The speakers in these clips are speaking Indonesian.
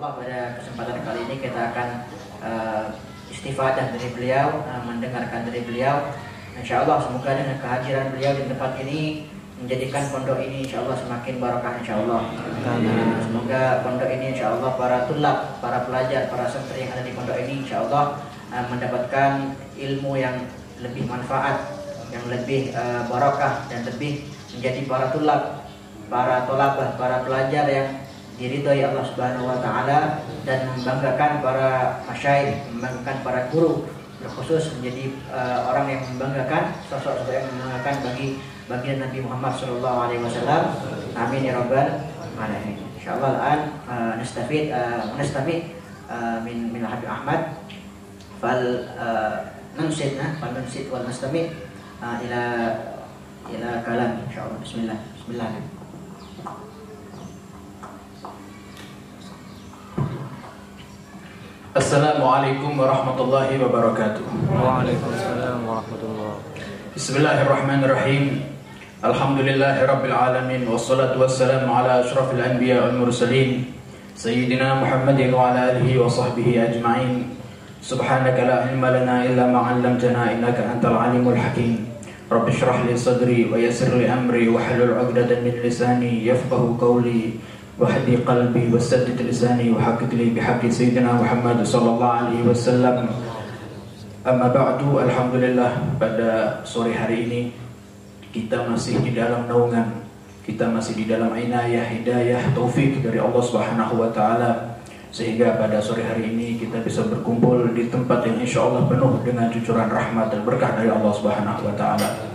insyaallah pada kesempatan kali ini kita akan istifadah dari beliau, mendengarkan dari beliau. Insyaallah semoga dengan kehadiran beliau di tempat ini menjadikan pondok ini insyaallah semakin barakah insyaallah. Semoga pondok ini insyaallah para tulab, para pelajar, para santri yang ada di pondok ini insyaallah mendapatkan ilmu yang lebih manfaat, yang lebih barakah dan lebih menjadi para tulab, para tolabah, para pelajar yang diridhai Allah Subhanahu wa taala dan membanggakan para masyayikh, membanggakan para guru, khusus menjadi orang yang membanggakan, sosok-sosok yang membanggakan bagi baginda Nabi Muhammad sallallahu alaihi wasallam. Amin ya rabbal alamin. Insyaallah الآن نستمع من Habib Ahmad فلننصت ونستمع إلى كلام إن شاء الله. بسم الله. Assalamualaikum warahmatullahi wabarakatuh. Waalaikumsalam warahmatullahi. Bismillahirrahmanirrahim. Alhamdulillahi rabbil alamin, wassalatu wassalamu ala asyrafil anbiya wal mursalin sayyidina Muhammadin wa ala alihi wa sahbihi ajma'in. Subhanaka la ilma lana illa ma 'allamtana innaka antal alimul hakim. Rabbi shrah li sadri wa yassir li amri wa hlul 'uqdatam min lisani yafqahu qawli wahdi qalbi wasaddid lisani wa haqqiq li bihaqqi sayyidina Muhammad sallallahu alaihi wasallam. Amma ba'du, alhamdulillah pada sore hari ini kita masih di dalam naungan, kita masih di dalam inayah, hidayah, taufik dari Allah Subhanahu wa taala, sehingga pada sore hari ini kita bisa berkumpul di tempat yang insyaallah penuh dengan cucuran rahmat dan berkah dari Allah Subhanahu wa taala.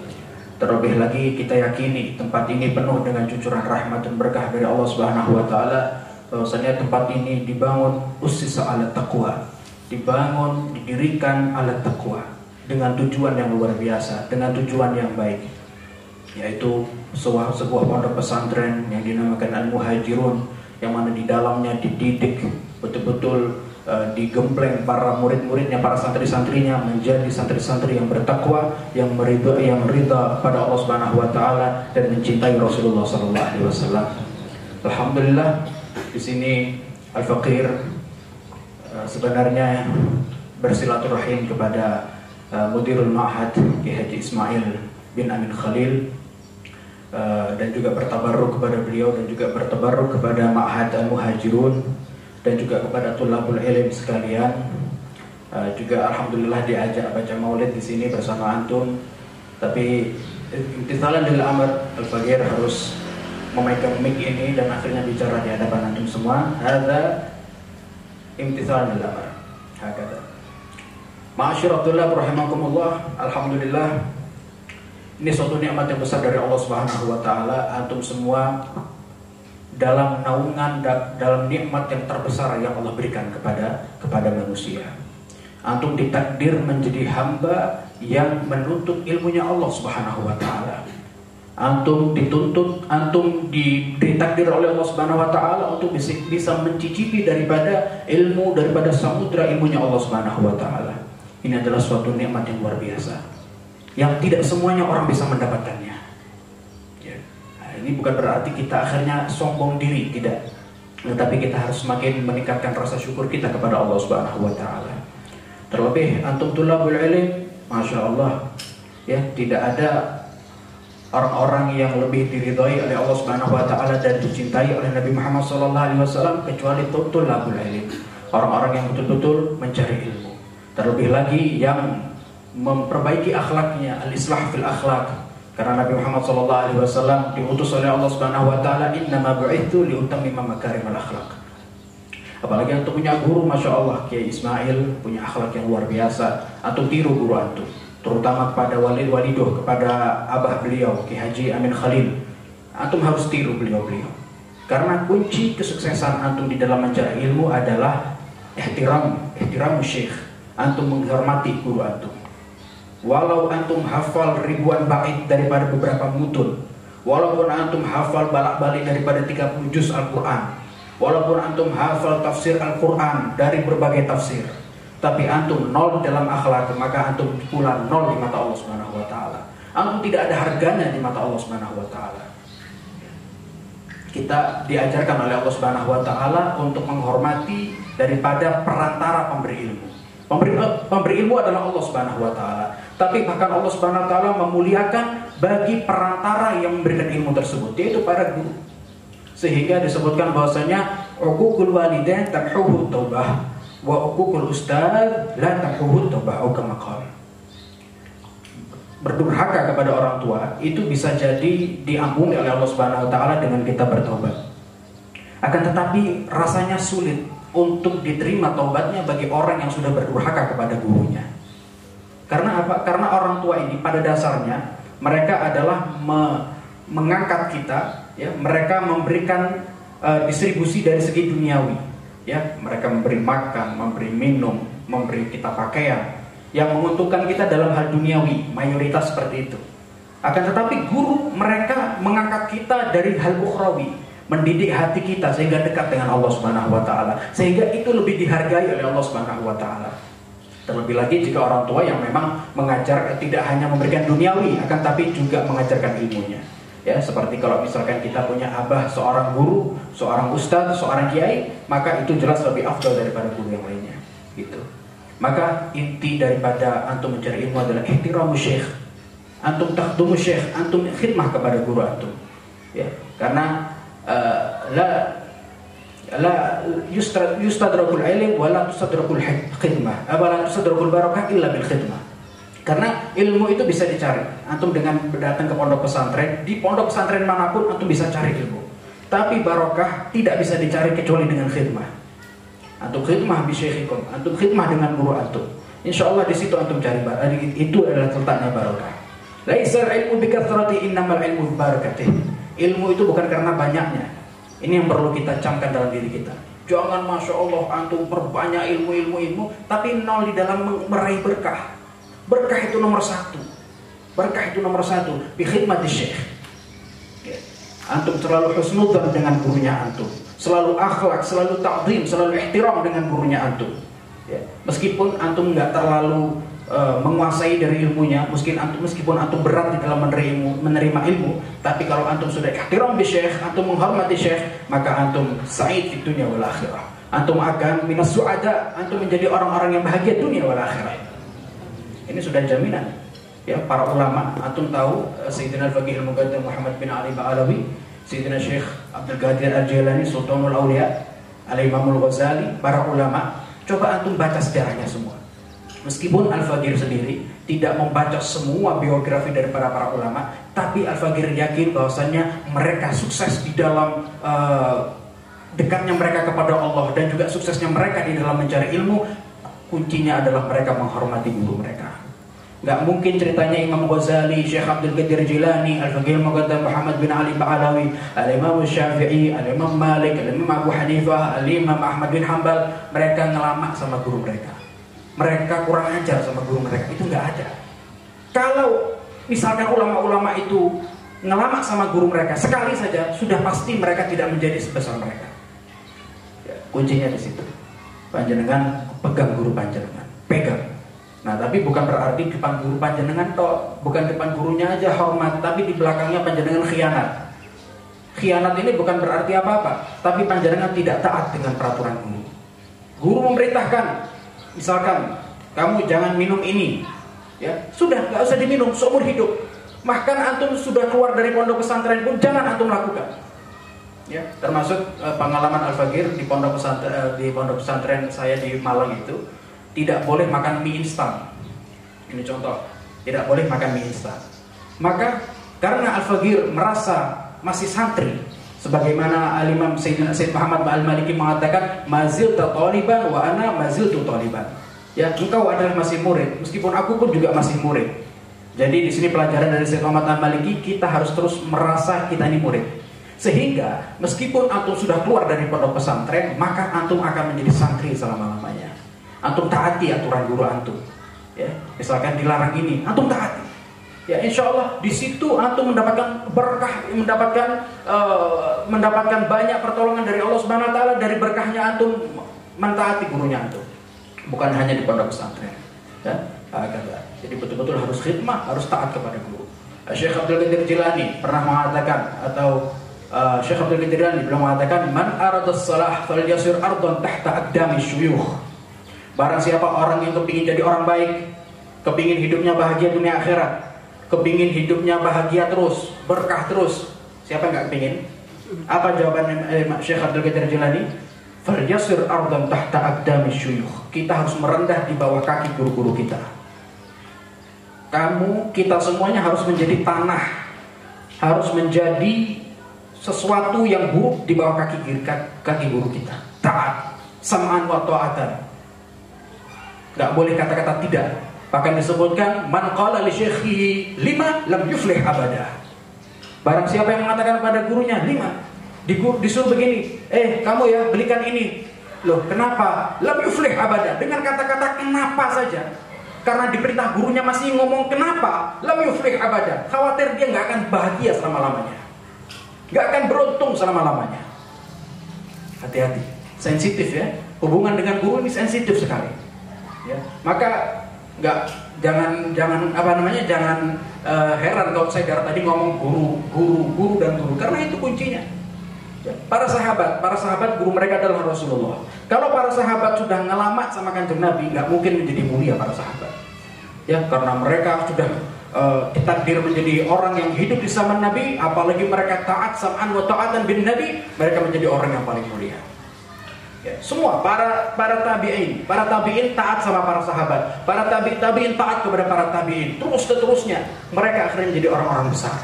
Terlebih lagi kita yakini tempat ini penuh dengan cucuran rahmat dan berkah dari Allah Subhanahu wa taala, bahwasanya tempat ini dibangun ussisa ala taqwa, dibangun, didirikan ala taqwa dengan tujuan yang luar biasa, dengan tujuan yang baik, yaitu sebuah pondok pesantren yang dinamakan Al-Muhajirun, yang mana di dalamnya dididik betul-betul digembleng para murid-muridnya, para santri-santrinya menjadi santri-santri yang bertakwa, yang ridha pada Allah Subhanahu wa taala dan mencintai Rasulullah sallallahu alaihi wasallam. Alhamdulillah di sini Al-Faqir sebenarnya bersilaturahim kepada Mudirul Ma'had Ki Haji Ismail bin Amin Khalil, dan juga bertabarruk kepada beliau, dan juga bertabarruk kepada Ma'had Al-Muhajirun, dan juga kepada tulabul ilm sekalian. Juga alhamdulillah diajak baca maulid di sini bersama antum. Tapi imtithalan lil amr, Al-Faqir harus memegang mic ini dan akhirnya bicara di hadapan antum semua. Hadza imtithalan lil amr. Hakata. Ma'asyiral tulab rahimakumullah, alhamdulillah ini suatu nikmat yang besar dari Allah Subhanahu wa taala. Antum semua dalam naungan, dalam nikmat yang terbesar yang Allah berikan kepada manusia. Antum ditakdir menjadi hamba yang menuntut ilmunya Allah Subhanahu wa taala. Antum dituntut, antum ditakdir oleh Allah Subhanahu wa taala untuk bisa mencicipi daripada ilmu, daripada samudra ilmunya Allah Subhanahu wa taala. Ini adalah suatu nikmat yang luar biasa, yang tidak semuanya orang bisa mendapatkannya. Ini bukan berarti kita akhirnya sombong diri, tidak. Tetapi kita harus semakin meningkatkan rasa syukur kita kepada Allah Subhanahu wa taala. Terlebih antum tulabul ilm, Masya Allah, ya, tidak ada orang-orang yang lebih diridhai oleh Allah Subhanahu wa taala dan dicintai oleh Nabi Muhammad sallallahu alaihi wasallam kecuali tulabul ilm, orang-orang yang betul-betul mencari ilmu. Terlebih lagi yang memperbaiki akhlaknya, al-islah fil akhlak. Karena Nabi Muhammad SAW diutus oleh Allah Subhanahu wa taala, innama bu'itsu liutammima makarimal akhlak. Apalagi antum punya guru, Masya Allah, Kiai Ismail punya akhlak yang luar biasa. Antum tiru guru antum, terutama kepada walidoh, kepada abah beliau Ki Haji Amin Khalil. Antum harus tiru beliau-beliau. Karena kunci kesuksesan antum di dalam mencari ilmu adalah ihtiram syekh. Antum menghormati guru antum. Walau antum hafal ribuan bait daripada beberapa mutun, walaupun antum hafal balak-balik daripada 30 juz Al-Quran, walaupun antum hafal tafsir Al-Quran dari berbagai tafsir, tapi antum nol dalam akhlak, maka antum pula nol di mata Allah Subhanahu wa taala. Antum tidak ada harganya di mata Allah Subhanahu wa taala. kita diajarkan oleh Allah Subhanahu wa taala untuk menghormati daripada perantara pemberi ilmu. Pemberi ilmu adalah Allah Subhanahu wa taala. Tapi bahkan Allah Subhanahu wa taala memuliakan bagi perantara yang memberikan ilmu tersebut, yaitu para guru. Sehingga disebutkan bahwasanya uququl walidain tamhuhu taubah wa uququl ustad la tamhuhu taubah atau kama qala. Berdurhaka kepada orang tua itu bisa jadi diampuni oleh Allah Subhanahu wa taala dengan kita bertobat. Akan tetapi rasanya sulit untuk diterima taubatnya bagi orang yang sudah berdurhaka kepada gurunya. Karena apa? Karena orang tua ini pada dasarnya mereka adalah mengangkat kita, ya, mereka memberikan distribusi dari segi duniawi, ya, mereka memberi makan, memberi minum, memberi kita pakaian yang menguntungkan kita dalam hal duniawi, mayoritas seperti itu. Akan tetapi guru mereka mengangkat kita dari hal ukhrawi, mendidik hati kita sehingga dekat dengan Allah Subhanahu wa taala, sehingga itu lebih dihargai oleh Allah Subhanahu wa taala. Terlebih lagi jika orang tua yang memang mengajar tidak hanya memberikan duniawi, akan tapi juga mengajarkan ilmunya. Ya, seperti kalau misalkan kita punya abah seorang guru, seorang ustadz, seorang kiai, maka itu jelas lebih afdal daripada guru yang lainnya. Gitu. Maka inti daripada antum mencari ilmu adalah ihtiramu syekh. Antum takhdumu syekh, antum khidmah kepada guru antum. Ya, karena la yustadrakul ilm wa la tustadrakul khidmah. La tustadrakul barakah illa bil khidmah. Karena ilmu itu bisa dicari. Antum dengan datang ke pondok pesantren, di pondok pesantren manapun antum bisa cari ilmu. Tapi barokah tidak bisa dicari kecuali dengan khidmah. Antum khidmah bi syekhikum, antum khidmah dengan guru antum. Insyaallah di situ antum cari barokah. Itu adalah letaknya barokah. Laisal ilmu bi kathrati innamal ilmu bi barakatih. Ilmu itu bukan karena banyaknya. Ini yang perlu kita camkan dalam diri kita. Jangan masya Allah antum perbanyak ilmu, tapi nol di dalam meraih berkah. Berkah itu nomor satu. Berkah itu nomor satu. Bi khidmati syekh. Antum selalu husnudzan dengan gurunya antum. Selalu akhlak, selalu ta'zim, selalu ihtiram dengan gurunya antum. Ya. Meskipun antum nggak terlalu menguasai dari ilmunya, meskipun antum berat di dalam menerima ilmu, tapi kalau antum sudah ihtiram bi syekh, antum menghormati syekh, maka antum sa'id di dunia wal akhirah. Antum akan minas su'ada, antum menjadi orang-orang yang bahagia dunia wal akhirah. Ini sudah jaminan. Ya, para ulama, antum tahu Sayyidina Al-Faqih Al-Muqaddam Muhammad bin Ali Ba'alawi, Sayyidina Syekh Abdul Qadir Al-Jilani, Sultanul Awliya, Al-Imam Al-Ghazali, para ulama, coba antum baca sejarahnya semua. Meskipun Al-Faqih sendiri tidak membaca semua biografi dari para ulama, tapi Al-Faqih yakin bahwasannya mereka sukses di dalam dekatnya mereka kepada Allah dan juga suksesnya mereka di dalam mencari ilmu. Kuncinya adalah mereka menghormati guru mereka. Gak mungkin ceritanya Imam Ghazali, Syekh Abdul Qadir Jilani, Al-Faqih Al-Muqaddam Muhammad bin Ali Ba'alawi, Al-Imam Syafi'i, Al-Imam Malik, Al-Imam Abu Hanifah, Al-Imam Ahmad bin Hanbal, mereka ngelama sama guru mereka. Mereka kurang ajar sama guru mereka. Itu gak ada. Kalau misalkan ulama-ulama itu ngelama sama guru mereka sekali saja, sudah pasti mereka tidak menjadi sebesar mereka. Ya, kuncinya di situ. Panjenengan pegang guru panjenengan, pegang. Nah, tapi bukan berarti depan guru panjenengan toh, bukan depan gurunya aja hormat, tapi di belakangnya panjenengan khianat. Khianat ini bukan berarti apa-apa, tapi panjenengan tidak taat dengan peraturan guru. Guru memerintahkan, misalkan kamu jangan minum ini, ya sudah, nggak usah diminum seumur hidup. Bahkan antum sudah keluar dari pondok pesantren pun jangan antum lakukan. Ya, termasuk pengalaman Al-Faqih di pondok pesantren saya di Malang itu, tidak boleh makan mie instan. Ini contoh, tidak boleh makan mie instan. Maka karena Al-Faqih merasa masih santri, sebagaimana Al-Imam Sayyid Muhammad Al-Maliki mengatakan, maziltu taliban wa ana maziltu taliban. Ya, engkau adalah masih murid, meskipun aku pun juga masih murid. Jadi di sini pelajaran dari Sayyid Muhammad Al-Maliki, kita harus terus merasa kita ini murid. Sehingga meskipun antum sudah keluar dari pondok pesantren, maka antum akan menjadi santri selama-lamanya. Antum taati aturan guru antum. Ya, misalkan dilarang ini, antum taati. Ya, insya Allah di situ antum mendapatkan berkah, mendapatkan banyak pertolongan dari Allah Subhanahu Wa Taala dari berkahnya antum mentaati gurunya antum. Bukan hanya di pondok pesantren. Ya, jadi betul-betul harus khidmah, harus taat kepada guru. Syekh Abdul Qadir Jilani pernah mengatakan atau Syekh Abdul Qadir Jilani beliau mengatakan, man aradas salah falyasir ardhan tahta aqdami syuyukh. Barang siapa orang yang kepingin jadi orang baik, kepingin hidupnya bahagia dunia akhirat, kepingin hidupnya bahagia terus, berkah terus, siapa yang nggak kepingin? Apa jawaban Syekh Abdul Qadir Jilani? Falyasir ardhan tahta aqdami syuyukh. Kita harus merendah di bawah kaki guru-guru kita. Kita semuanya harus menjadi tanah, harus menjadi sesuatu yang buruk di bawah kaki guru kita. Taat, sam'an wa ta'atan. Gak boleh kata-kata tidak. Bahkan disebutkan, man qala li syekhihi lima lam yuflih abada. Barang siapa yang mengatakan pada gurunya lima, disuruh begini, kamu ya belikan ini. Loh, kenapa? Lam yuflih abada. Dengan kata-kata kenapa saja. Karena diperintah gurunya masih ngomong kenapa, lam yuflih abada. Khawatir dia nggak akan bahagia selama-lamanya, nggak akan beruntung selama-lamanya. Hati-hati, sensitif ya. Hubungan dengan guru ini sensitif sekali. Ya, maka jangan heran kalau saya dari tadi ngomong guru dan guru, karena itu kuncinya. Ya, para sahabat guru mereka adalah Rasulullah. Kalau para sahabat sudah ngelamat sama Kanjeng Nabi, nggak mungkin menjadi mulia para sahabat. Ya, karena mereka sudah ditakdir menjadi orang yang hidup di zaman Nabi, apalagi mereka taat sam'an wa ta'atan bin Nabi, mereka menjadi orang yang paling mulia. Ya, semua para tabi'in taat sama para sahabat, para tabi'in taat kepada para tabi'in, terus-terusnya mereka akhirnya menjadi orang-orang besar.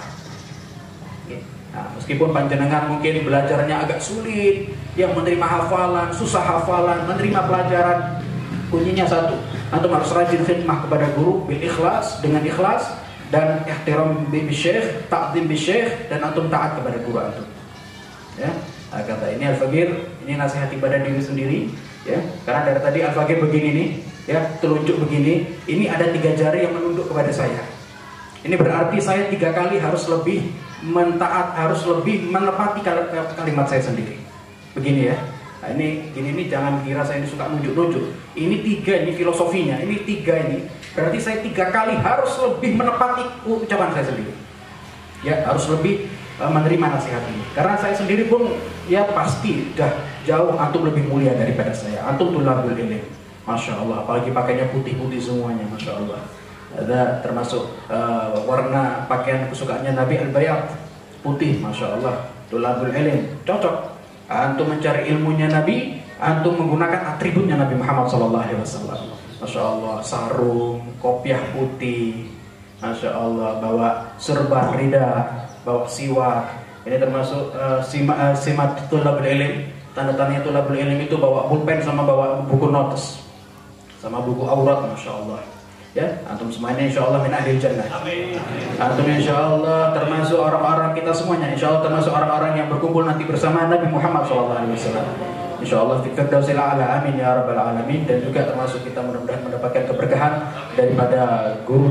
Nah, meskipun panjenengan mungkin belajarnya agak sulit, yang menerima hafalan, susah hafalan, menerima pelajaran, kuncinya satu, antum harus rajin khidmah kepada guru bil ikhlas, dengan ikhlas, dan ihtiram bi syekh, ta'zim bi syekh, dan antum taat kepada guru antum. Ya, kata ini Al-Faqir, ini nasihat kepada diri sendiri, ya. Karena dari tadi Al-Faqir begini nih, ya, telunjuk begini, ini ada 3 jari yang menunduk kepada saya. Ini berarti saya 3 kali harus lebih mentaat, harus lebih menepati kalimat saya sendiri. Begini ya. Nah, ini jangan kira saya ini suka nunjuk-nunjuk. Ini 3, ini filosofinya. Ini 3 ini. Berarti saya 3 kali harus lebih menepati ucapan saya sendiri. Ya, harus lebih menerima nasihat ini. Karena saya sendiri pun ya pasti dah jauh antum lebih mulia daripada saya. Antum tulabul ilm. Masya Allah. Apalagi pakainya putih-putih semuanya. Masya Allah. Ada termasuk warna pakaian kesukaannya Nabi al-bayat, putih, masya Allah. Tulabul ilm, cocok. Antum mencari ilmunya Nabi, antum menggunakan atributnya Nabi Muhammad SAW. Masya Allah, sarung, kopiah putih, masya Allah, bawa serban rida, bawa siwak. Ini termasuk simat tulabul ilm. Tanda-tandanya tulabul ilm itu bawa pulpen sama bawa buku notes, sama buku aurat, masya Allah. Ya, antum semuanya insya Allah min ahli jannah. Amin. Antum insya Allah termasuk orang-orang, kita semuanya insya Allah termasuk orang-orang yang berkumpul nanti bersama Nabi Muhammad SAW. Insya Allah fi firdausil a'la, amin ya rabbal alamin. Dan juga termasuk kita mudah-mudahan mendapatkan keberkahan daripada guru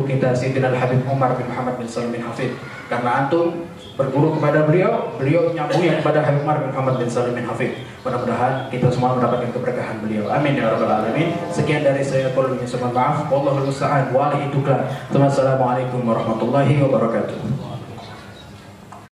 kita Sayyidina Al-Habib Umar bin Muhammad bin Salim bin Hafid. Karena antum berguru kepada beliau nyambungnya kepada Habib Umar bin Muhammad bin Salim bin Hafid. Mudah-mudahan kita semua mendapatkan keberkahan beliau. Amin ya rabbal alamin. Sekian dari saya, qul maaf, wallahul musta'an wa alaihi tuklan. Wassalamualaikum warahmatullahi wabarakatuh.